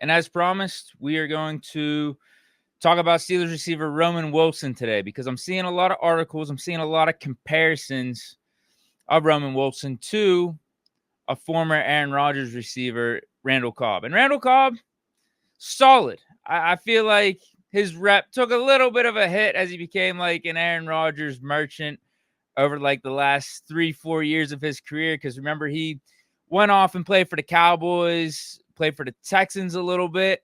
And as promised, we are going to talk about Steelers receiver Roman Wilson today because I'm seeing a lot of articles. I'm seeing a lot of comparisons of Roman Wilson to a former Aaron Rodgers receiver, Randall Cobb. And Randall Cobb, solid. I feel like his rep took a little bit of a hit as he became like an Aaron Rodgers merchant over like the last 3-4 years of his career. Because remember, he went off and played for the Cowboys, played for the Texans a little bit.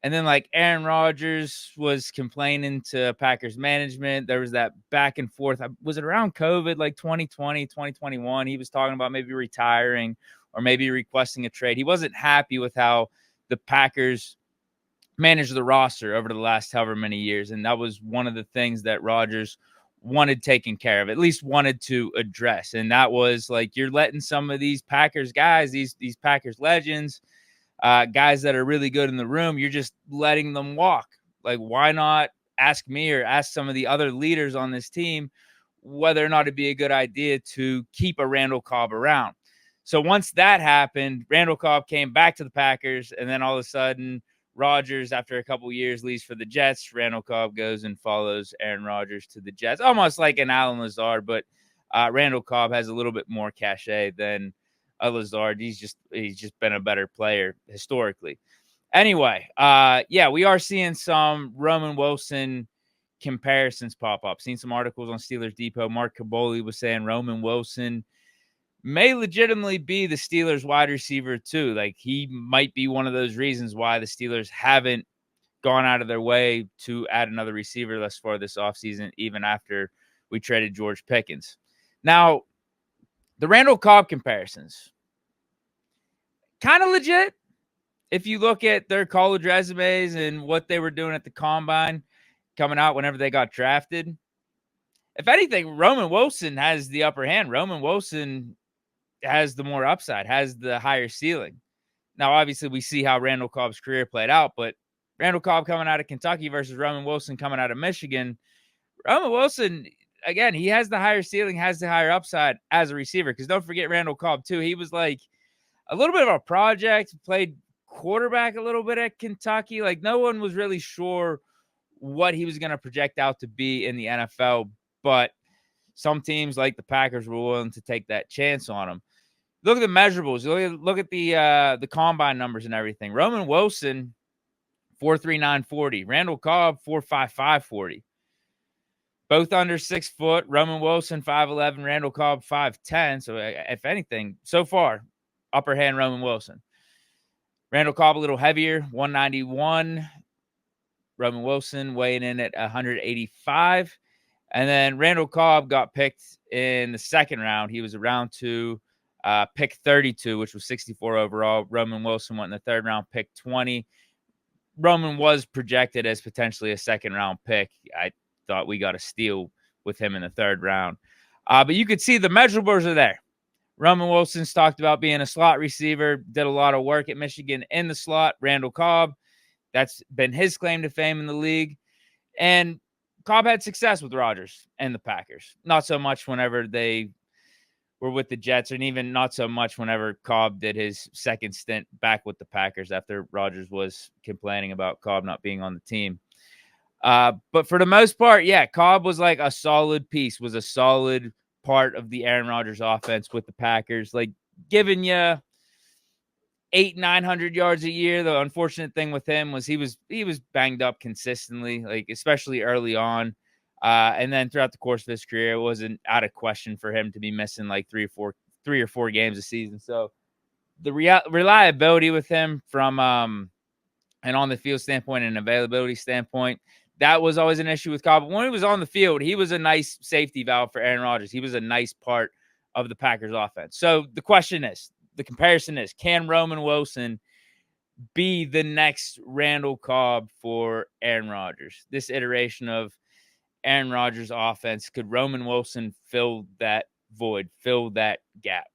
And then like Aaron Rodgers was complaining to Packers management. There was that back and forth. Was it around COVID, like 2020, 2021? He was talking about maybe retiring or maybe requesting a trade. He wasn't happy with how the Packers managed the roster over the last however many years. And that was one of the things that Rodgers wanted taken care of, at least wanted to address. And that was like, you're letting some of these Packers guys, these Packers legends, guys that are really good in the room, you're just letting them walk. Like, why not ask me or ask some of the other leaders on this team whether or not it'd be a good idea to keep a Randall Cobb around? So once that happened, Randall Cobb came back to the Packers, and then all of a sudden, Rodgers, after a couple years, leaves for the Jets. Randall Cobb goes and follows Aaron Rodgers to the Jets, almost like an Allen Lazard, but Randall Cobb has a little bit more cachet than Lazard. He's just been a better player historically. Anyway, yeah, we are seeing some Roman Wilson comparisons pop up. Seen some articles on Steelers Depot. Mark Caboli was saying Roman Wilson may legitimately be the Steelers wide receiver too. Like, he might be one of those reasons why the Steelers haven't gone out of their way to add another receiver thus far this offseason, even after we traded George Pickens. Now, the Randall Cobb comparisons, kind of legit. If you look at their college resumes and what they were doing at the combine coming out whenever they got drafted, if anything, Roman Wilson has the upper hand. Roman Wilson has the more upside, has the higher ceiling. Now, obviously, we see how Randall Cobb's career played out, but Randall Cobb coming out of Kentucky versus Roman Wilson coming out of Michigan, Roman Wilson, again, he has the higher ceiling, has the higher upside as a receiver. Because don't forget Randall Cobb, too. He was like a little bit of a project, played quarterback a little bit at Kentucky. Like, no one was really sure what he was going to project out to be in the NFL, but some teams like the Packers were willing to take that chance on him. Look at the measurables. Look at the combine numbers and everything. Roman Wilson, 4.39 40. Randall Cobb, 4.55 40. Both under 6 foot. Roman Wilson, 5'11. Randall Cobb, 5'10. So, if anything, so far, upper hand Roman Wilson. Randall Cobb a little heavier, 191. Roman Wilson weighing in at 185. And then Randall Cobb got picked in the second round. He was a round 2. Pick 32, which was 64 overall. Roman Wilson went in the third round, pick 20. Roman was projected as potentially a second round pick. I thought we got a steal with him in the third round. But you could see the measurables are there. Roman Wilson's talked about being a slot receiver, did a lot of work at Michigan in the slot. Randall Cobb, that's been his claim to fame in the league. And Cobb had success with Rodgers and the Packers. Not so much whenever they were with the Jets, and even not so much whenever Cobb did his second stint back with the Packers after Rodgers was complaining about Cobb not being on the team. But for the most part, yeah, Cobb was like a solid piece, was a solid part of the Aaron Rodgers offense with the Packers, like giving you 800-900 yards a year. The unfortunate thing with him was he was banged up consistently, like especially early on. And then throughout the course of his career, it wasn't out of question for him to be missing like 3 or 4 games a season. So the reliability with him from an on the field standpoint and availability standpoint, that was always an issue with Cobb. But when he was on the field, he was a nice safety valve for Aaron Rodgers. He was a nice part of the Packers offense. So the comparison is, can Roman Wilson be the next Randall Cobb for Aaron Rodgers? This iteration of Aaron Rodgers' offense, could Roman Wilson fill that void, fill that gap?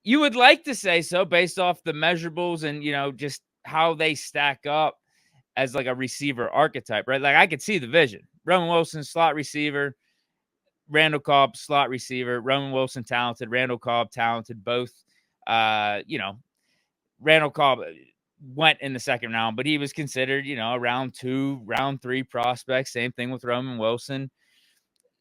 You would like to say so based off the measurables and, just how they stack up as like a receiver archetype, right? Like, I could see the vision. Roman Wilson, slot receiver. Randall Cobb, slot receiver. Roman Wilson, talented. Randall Cobb, talented. Both Randall Cobb went in the second round, but he was considered, a round 2, round 3 prospect. Same thing with Roman Wilson.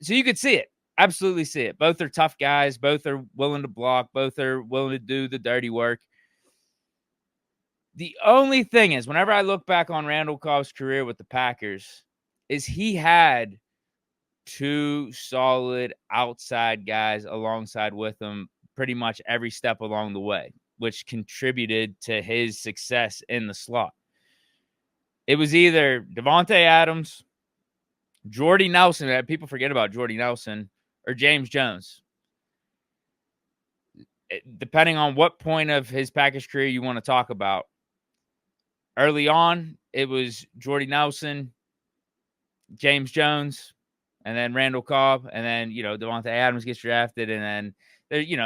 So you could see it. Absolutely see it. Both are tough guys. Both are willing to block. Both are willing to do the dirty work. The only thing is, whenever I look back on Randall Cobb's career with the Packers, is he had 2 solid outside guys alongside with him pretty much every step along the way, which contributed to his success in the slot. It was either Davante Adams, Jordy Nelson, people forget about Jordy Nelson, or James Jones. Depending on what point of his Packers career you want to talk about. Early on, it was Jordy Nelson, James Jones, and then Randall Cobb, and then, Davante Adams gets drafted, and then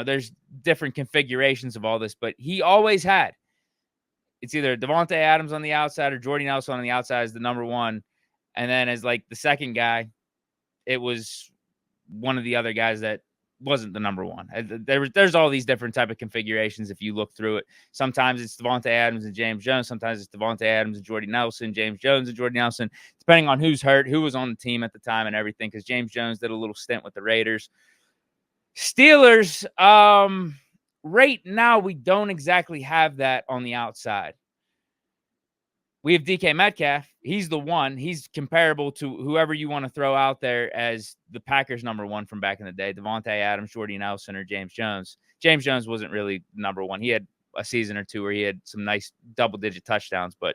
there's different configurations of all this, but he always had, it's either Davante Adams on the outside or Jordy Nelson on the outside as the number 1, and then as like the second guy, it was one of the other guys that wasn't the number 1. There's all these different type of configurations if you look through it. Sometimes it's Davante Adams and James Jones. Sometimes it's Davante Adams and Jordy Nelson, James Jones and Jordy Nelson, depending on who's hurt, who was on the team at the time and everything, because James Jones did a little stint with the Raiders. Steelers, right now we don't exactly have that on the outside. We have DK Metcalf. He's the one. He's comparable to whoever you want to throw out there as the Packers number 1 from back in the day, Davante Adams, Jordy Nelson, or James Jones. James Jones wasn't really number 1. He had a season or 2 where he had some nice double-digit touchdowns, but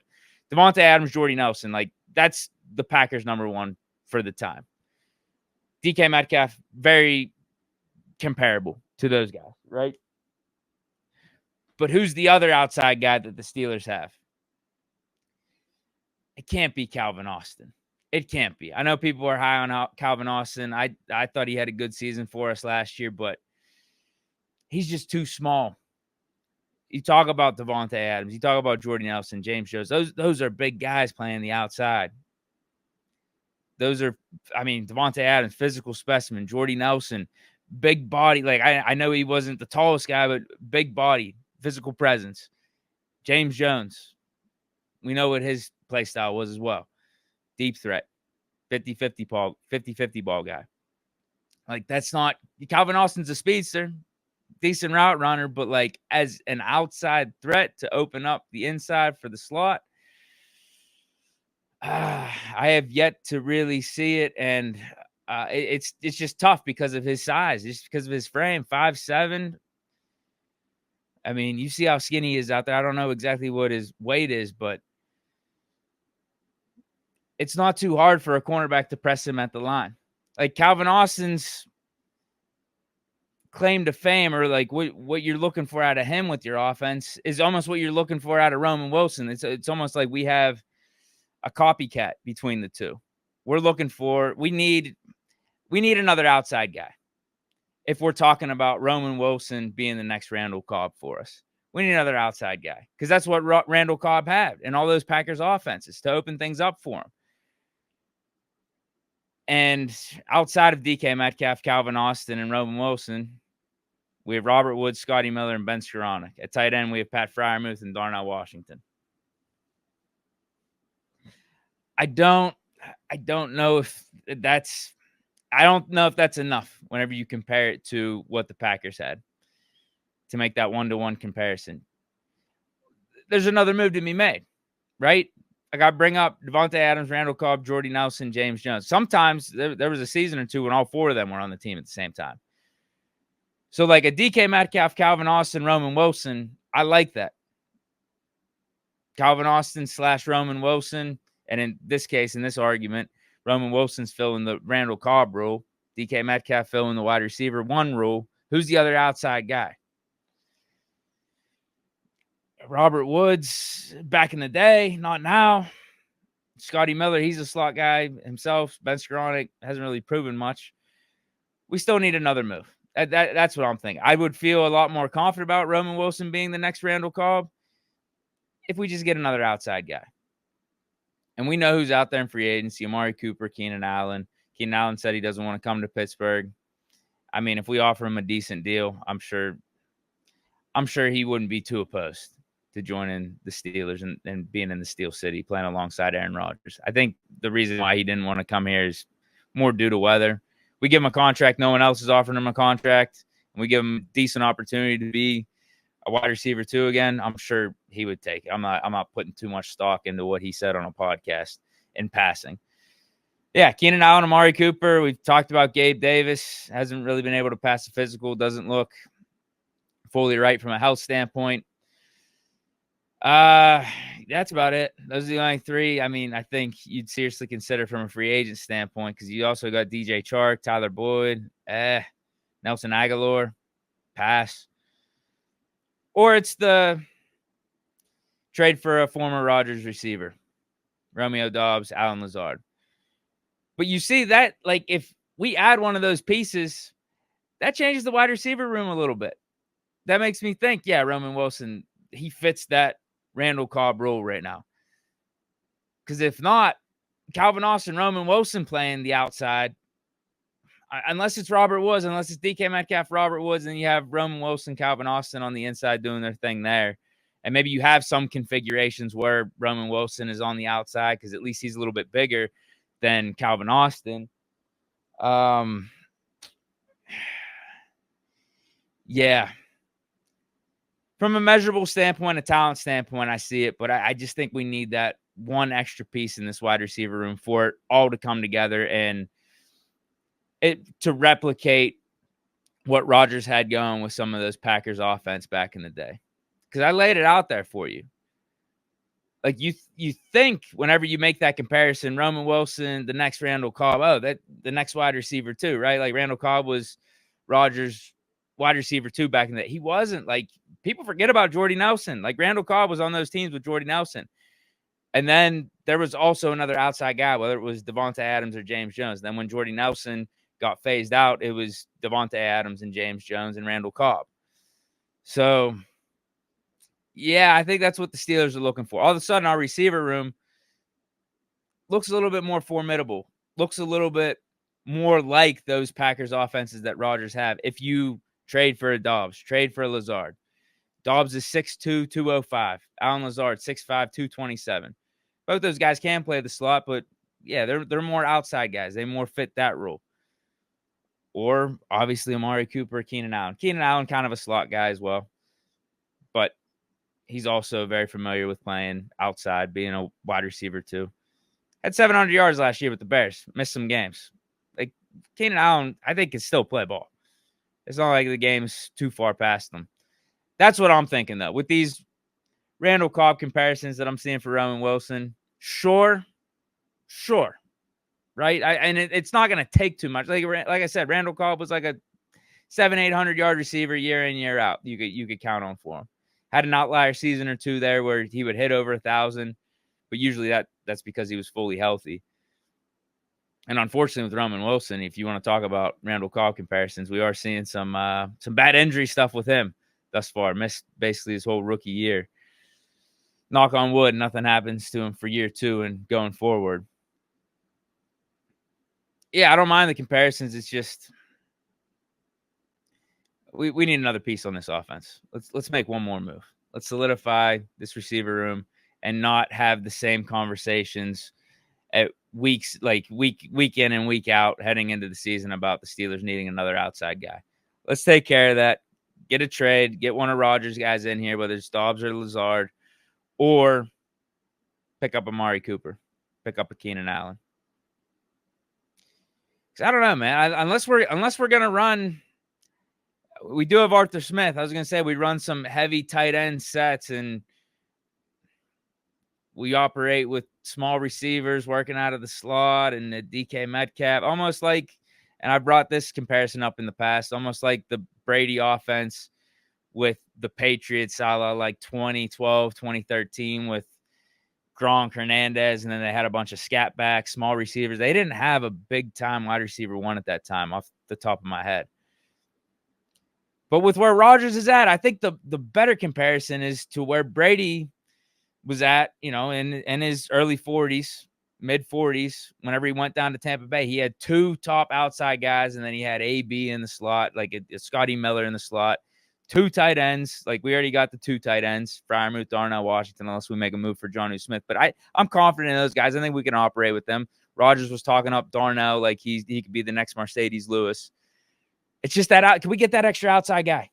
Davante Adams, Jordy Nelson, that's the Packers number 1 for the time. DK Metcalf, very comparable to those guys, right? But who's the other outside guy that the Steelers have? It can't be Calvin Austin. It can't be. I know people are high on Calvin Austin. I thought he had a good season for us last year, but he's just too small. You talk about Davante Adams. You talk about Jordy Nelson, James Jones. Those are big guys playing the outside. Davante Adams, physical specimen. Jordy Nelson, big body. I know he wasn't the tallest guy, but big body, physical presence. James Jones, we know what his play style was as well. Deep threat, 50-50 ball guy. That's not Calvin Austin's a speedster, decent route runner, but as an outside threat to open up the inside for the slot, I have yet to really see it, and it's just tough because of his size, just because of his frame, 5'7". You see how skinny he is out there. I don't know exactly what his weight is, but it's not too hard for a cornerback to press him at the line. Calvin Austin's claim to fame, or what you're looking for out of him with your offense, is almost what you're looking for out of Roman Wilson. It's almost like we have a copycat between the two. We need another outside guy. If we're talking about Roman Wilson being the next Randall Cobb for us, we need another outside guy, because that's what Randall Cobb had in all those Packers offenses, to open things up for him. And outside of DK Metcalf, Calvin Austin, and Roman Wilson, we have Robert Woods, Scotty Miller, and Ben Skoranek. At tight end, we have Pat Freiermuth and Darnell Washington. I don't know if that's enough whenever you compare it to what the Packers had to make that 1-to-1 comparison. There's another move to be made, right? I got to bring up Davante Adams, Randall Cobb, Jordy Nelson, James Jones. Sometimes there was a season or two when all 4 of them were on the team at the same time. So a DK Metcalf, Calvin Austin, Roman Wilson, I like that. Calvin Austin / Roman Wilson, and in this case, in this argument, Roman Wilson's filling the Randall Cobb role. DK Metcalf filling the wide receiver 1 role. Who's the other outside guy? Robert Woods back in the day, not now. Scotty Miller, he's a slot guy himself. Ben Skoranek hasn't really proven much. We still need another move. That's what I'm thinking. I would feel a lot more confident about Roman Wilson being the next Randall Cobb if we just get another outside guy. And we know who's out there in free agency: Amari Cooper, Keenan Allen. Keenan Allen said he doesn't want to come to Pittsburgh. If we offer him a decent deal, I'm sure I'm sure he wouldn't be too opposed to joining the Steelers and being in the Steel City, playing alongside Aaron Rodgers. I think the reason why he didn't want to come here is more due to weather. We give him a contract. No one else is offering him a contract. And we give him a decent opportunity to be a wide receiver too again. I'm sure he would take it. I'm not putting too much stock into what he said on a podcast in passing. Yeah, Keenan Allen, Amari Cooper. We've talked about Gabe Davis. Hasn't really been able to pass the physical. Doesn't look fully right from a health standpoint. That's about it. Those are the only three. I mean, I think you'd seriously consider from a free agent standpoint, because you also got DJ Chark, Tyler Boyd, Nelson Aguilar, pass. Or it's the trade for a former Rodgers receiver, Romeo Doubs, Alan Lazard. But you see that, like, if we add one of those pieces, that changes the wide receiver room a little bit. That makes me think, yeah, Roman Wilson, he fits that Randall Cobb role right now. Because if not, Calvin Austin, Roman Wilson playing the outside, unless it's Robert Woods, unless it's DK Metcalf, Robert Woods, and you have Roman Wilson, Calvin Austin on the inside doing their thing there. And maybe you have some configurations where Roman Wilson is on the outside because at least he's a little bit bigger than Calvin Austin. Yeah. From a measurable standpoint, a talent standpoint, I see it. But I just think we need that one extra piece in this wide receiver room for it all to come together and to replicate what Rodgers had going with some of those Packers offense back in the day. Because I laid it out there for you. Like you think whenever you make that comparison, Roman Wilson, the next Randall Cobb, that the next wide receiver too, right? Like Randall Cobb was Rodgers' wide receiver too back in the day. He wasn't. Like, people forget about Jordy Nelson. Like, Randall Cobb was on those teams with Jordy Nelson. And then there was also another outside guy, whether it was Devonta Adams or James Jones. Then when Jordy Nelson got phased out, it was Devonta Adams and James Jones and Randall Cobb. So, yeah, I think that's what the Steelers are looking for. All of a sudden, our receiver room looks a little bit more formidable, looks a little bit more like those Packers offenses that Rodgers have. If you trade for a Dobbs, trade for a Lazard. Dobbs is 6'2", 205. Alan Lazard, 6'5", 227. Both those guys can play the slot, but yeah, they're more outside guys. They more fit that role. Or obviously Amari Cooper, Keenan Allen. Keenan Allen, kind of a slot guy as well, but he's also very familiar with playing outside, being a wide receiver too. Had 700 yards last year with the Bears. Missed some games. Like, Keenan Allen, I think, can still play ball. It's not like the game's too far past them. That's what I'm thinking, though. With these Randall Cobb comparisons that I'm seeing for Roman Wilson, sure. Right? It's not going to take too much. Like I said, Randall Cobb was like a 700-800 yard receiver year in, year out. You could count on for him. Had an outlier season or two there where he would hit over 1,000, but usually that's because he was fully healthy. And unfortunately with Roman Wilson, if you want to talk about Randall Cobb comparisons, we are seeing some bad injury stuff with him thus far. Missed basically his whole rookie year. Knock on wood, nothing happens to him for year 2 and going forward. Yeah, I don't mind the comparisons. It's just we need another piece on this offense. Let's make one more move. Let's solidify this receiver room and not have the same conversations at week in and week out heading into the season about the Steelers needing another outside guy. Let's take care of that. Get a trade. Get one of Rodgers' guys in here, whether it's Dobbs or Lazard, or pick up Amari Cooper, pick up a Keenan Allen. I don't know, man. Unless we're gonna run, we do have Arthur Smith. I was gonna say we run some heavy tight end sets and we operate with small receivers working out of the slot and the DK Metcalf, almost like, and I brought this comparison up in the past, almost like the Brady offense with the Patriots, a la like 2012, 2013 with Gronk, Hernandez, and then they had a bunch of scat backs, small receivers. They didn't have a big-time wide receiver one at that time off the top of my head. But with where Rodgers is at, I think the better comparison is to where Brady was at, in his early 40s, mid-40s, whenever he went down to Tampa Bay. He had 2 top outside guys, and then he had AB in the slot, like a Scotty Miller in the slot, 2 tight ends. Like, we already got the 2 tight ends, Freiermuth, Darnell Washington, unless we make a move for Jonnu Smith. But I'm confident in those guys. I think we can operate with them. Rodgers was talking up Darnell like he could be the next Mercedes Lewis. It's just that can we get that extra outside guy?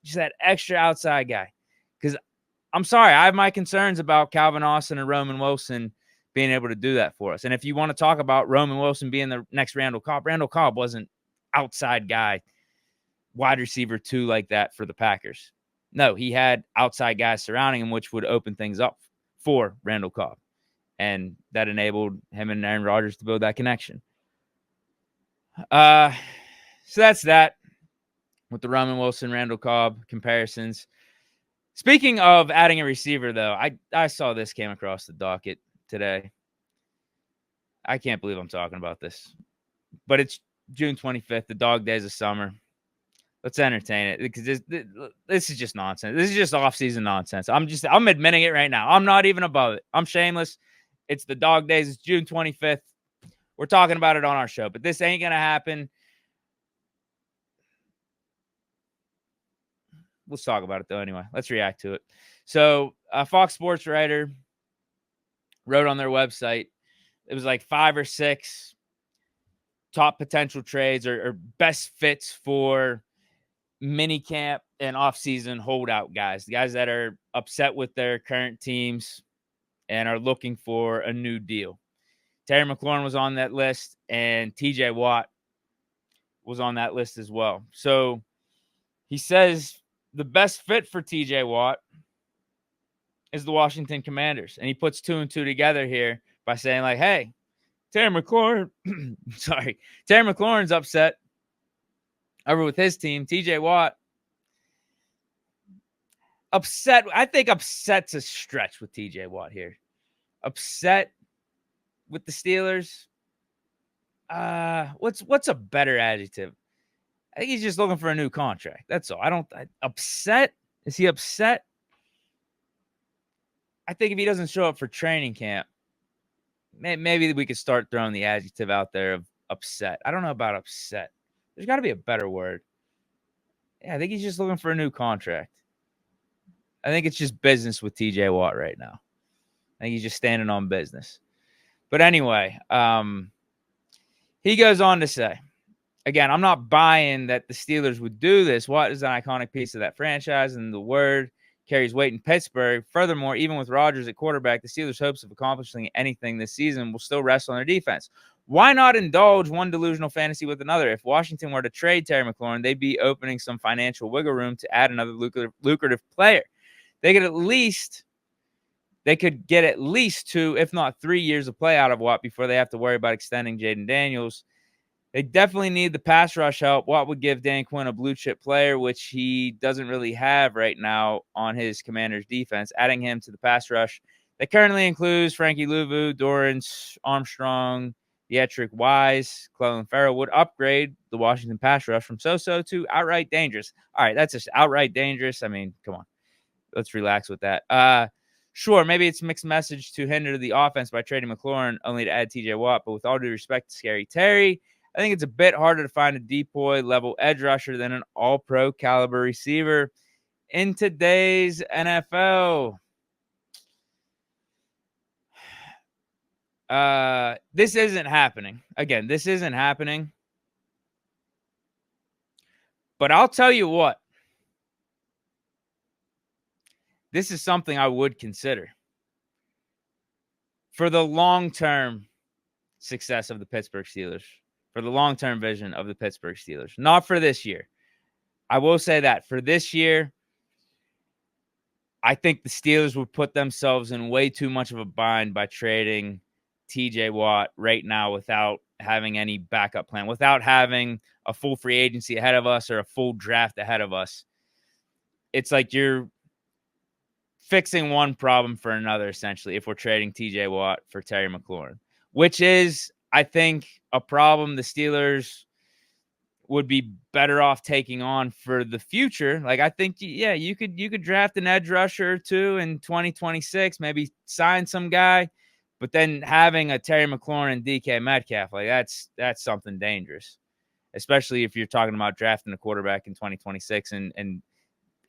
Just that extra outside guy. Because I'm sorry, I have my concerns about Calvin Austin and Roman Wilson being able to do that for us. And if you want to talk about Roman Wilson being the next Randall Cobb wasn't outside guy, wide receiver 2 like that for the Packers. No, he had outside guys surrounding him, which would open things up for Randall Cobb. And that enabled him and Aaron Rodgers to build that connection. So that's that with the Roman Wilson, Randall Cobb comparisons. Speaking of adding a receiver, though, I saw this came across the docket today. I can't believe I'm talking about this. But it's June 25th, the dog days of summer. Let's entertain it, because this is just nonsense. This is just off-season nonsense. I'm admitting it right now. I'm not even above it. I'm shameless. It's the dog days. It's June 25th. We're talking about it on our show, but this ain't going to happen. Let's talk about it, though, anyway. Let's react to it. So a Fox Sports writer wrote on their website, it was like 5 or 6 top potential trades or best fits for minicamp and offseason holdout guys, the guys that are upset with their current teams and are looking for a new deal. Terry McLaurin was on that list, and TJ Watt was on that list as well. So he says the best fit for TJ Watt is the Washington Commanders. And he puts 2 and 2 together here by saying, like, hey, Terry McLaurin's upset over with his team. TJ Watt upset. I think upset's a stretch with TJ Watt here. Upset with the Steelers. What's a better adjective? I think he's just looking for a new contract. That's all. Upset? Is he upset? I think if he doesn't show up for training camp, maybe we could start throwing the adjective out there of upset. I don't know about upset. There's got to be a better word. Yeah, I think he's just looking for a new contract. I think it's just business with TJ Watt right now. I think he's just standing on business. But anyway, he goes on to say, again, I'm not buying that the Steelers would do this. Watt is an iconic piece of that franchise, and the word carries weight in Pittsburgh. Furthermore, even with Rodgers at quarterback, the Steelers' hopes of accomplishing anything this season will still rest on their defense. Why not indulge one delusional fantasy with another? If Washington were to trade Terry McLaurin, they'd be opening some financial wiggle room to add another lucrative player. They could get at least 2, if not 3 years of play out of Watt before they have to worry about extending Jaden Daniels. They definitely need the pass rush help. Watt would give Dan Quinn a blue chip player, which he doesn't really have right now on his Commanders defense. Adding him to the pass rush that currently includes Frankie Louvu, Dorrance Armstrong, Dietrich Wise, Clelin Ferrell would upgrade the Washington pass rush from so-so to outright dangerous. All right, that's just outright dangerous. I mean, come on. Let's relax with that. Sure, maybe it's a mixed message to hinder the offense by trading McLaurin only to add TJ Watt, but with all due respect to Scary Terry, I think it's a bit harder to find a Depoy-level edge rusher than an all-pro caliber receiver in today's NFL. This isn't happening. Again, this isn't happening. But I'll tell you what. This is something I would consider for the long-term success of the Pittsburgh Steelers, for the long-term vision of the Pittsburgh Steelers. Not for this year. I will say that for this year, I think the Steelers would put themselves in way too much of a bind by trading TJ Watt right now without having any backup plan, without having a full free agency ahead of us or a full draft ahead of us. It's like you're fixing one problem for another, essentially, if we're trading TJ Watt for Terry McLaurin, which is, I think, a problem the Steelers would be better off taking on for the future. Like, I think, yeah, you could draft an edge rusher or two in 2026, maybe sign some guy, but then having a Terry McLaurin and DK Metcalf, like that's something dangerous, especially if you're talking about drafting a quarterback in 2026 and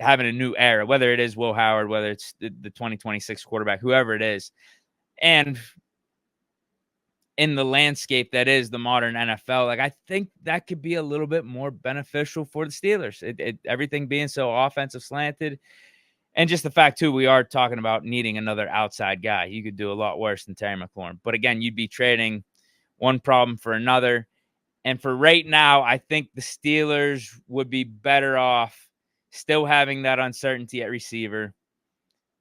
having a new era, whether it is Will Howard, whether it's the 2026 quarterback, whoever it is. And in the landscape that is the modern NFL, like, I think that could be a little bit more beneficial for the Steelers. Everything being so offensive slanted. And just the fact, too, we are talking about needing another outside guy. You could do a lot worse than Terry McLaurin. But again, you'd be trading one problem for another. And for right now, I think the Steelers would be better off still having that uncertainty at receiver,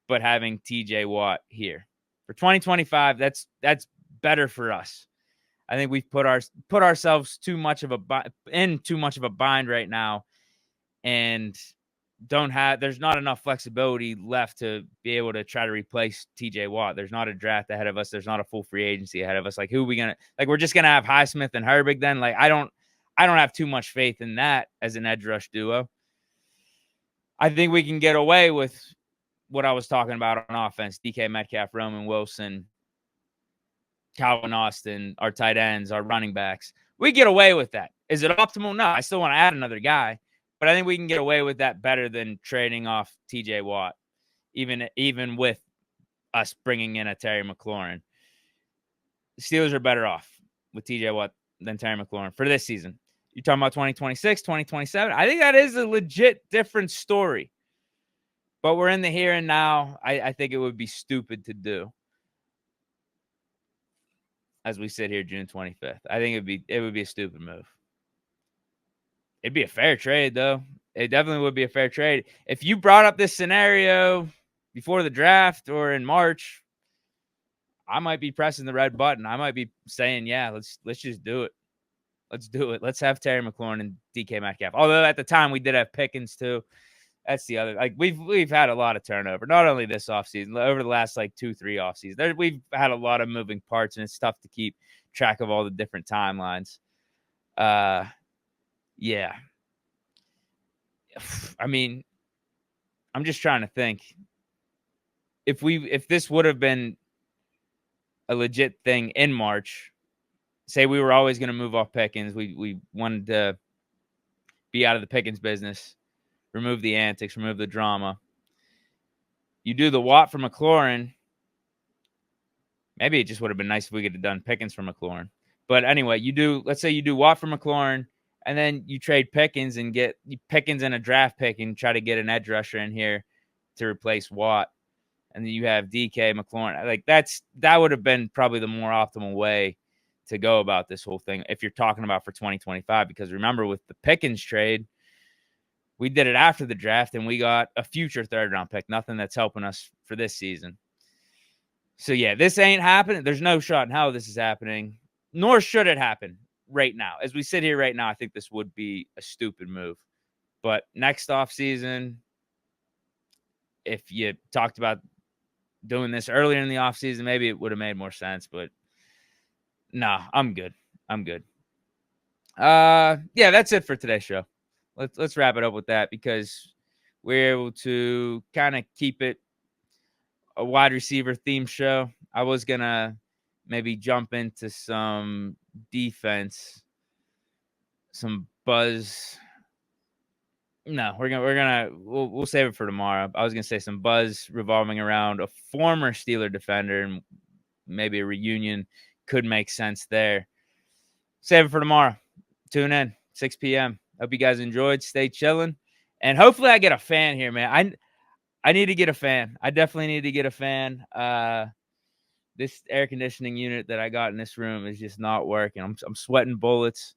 but having TJ Watt here. For 2025, that's better for us. I think we've put ourselves in too much of a bind right now, and there's not enough flexibility left to be able to try to replace TJ Watt. There's not a draft ahead of us. There's not a full free agency ahead of us. Like, who are we gonna, like, we're just gonna have Highsmith and Herbig then? Like, I don't have too much faith in that as an edge rush duo. I think we can get away with what I was talking about on offense: DK Metcalf, Roman Wilson, Calvin Austin, our tight ends, our running backs. We get away with that. Is it optimal? No, I still want to add another guy, but I think we can get away with that better than trading off TJ Watt, even with us bringing in a Terry McLaurin. The Steelers are better off with TJ Watt than Terry McLaurin for this season. You're talking about 2026, 2027. I think that is a legit different story. But we're in the here and now. I think it would be stupid to do as we sit here June 25th. I think it would be a stupid move. It'd be a fair trade, though. It definitely would be a fair trade. If you brought up this scenario before the draft or in March, I might be pressing the red button. I might be saying, yeah, let's just do it. Let's do it. Let's have Terry McLaurin and DK Metcalf. Although at the time we did have Pickens too. That's the other. Like, we've had a lot of turnover. Not only this offseason, over the last 2-3 offseasons. We've had a lot of moving parts, and it's tough to keep track of all the different timelines. Yeah. I mean, I'm just trying to think. If this would have been a legit thing in March, say we were always going to move off Pickens, we wanted to be out of the Pickens business, remove the antics, remove the drama. You do the Watt for McLaurin. Maybe it just would have been nice if we could have done Pickens for McLaurin. But anyway, let's say you do Watt for McLaurin, and then you trade Pickens and get Pickens and a draft pick and try to get an edge rusher in here to replace Watt. And then you have DK McLaurin. Like, that would have been probably the more optimal way to go about this whole thing if you're talking about for 2025. Because remember, with the Pickens trade, we did it after the draft, and we got a future third-round pick. Nothing that's helping us for this season. So, yeah, this ain't happening. There's no shot in hell this is happening, nor should it happen right now. As we sit here right now, I think this would be a stupid move. But next offseason, if you talked about doing this earlier in the offseason, maybe it would have made more sense. But, no, I'm good. Yeah, that's it for today's show. Let's wrap it up with that, because we're able to kind of keep it a wide receiver theme show. I was gonna maybe jump into some defense, some buzz. No, we'll save it for tomorrow. I was gonna say some buzz revolving around a former Steeler defender, and maybe a reunion could make sense there. Save it for tomorrow. Tune in, 6 p.m. Hope you guys enjoyed. Stay chilling. And hopefully I get a fan here, man. I need to get a fan. I definitely need to get a fan. This air conditioning unit that I got in this room is just not working. I'm sweating bullets.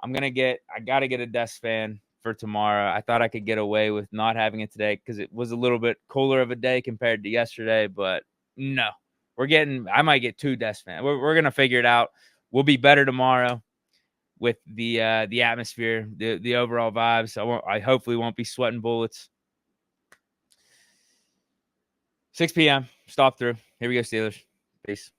I got to get a desk fan for tomorrow. I thought I could get away with not having it today because it was a little bit cooler of a day compared to yesterday, but no. I might get 2 desk fans. We're going to figure it out. We'll be better tomorrow with the atmosphere, the overall vibes. I hopefully won't be sweating bullets. 6 p.m. Stop through. Here we go, Steelers. Peace.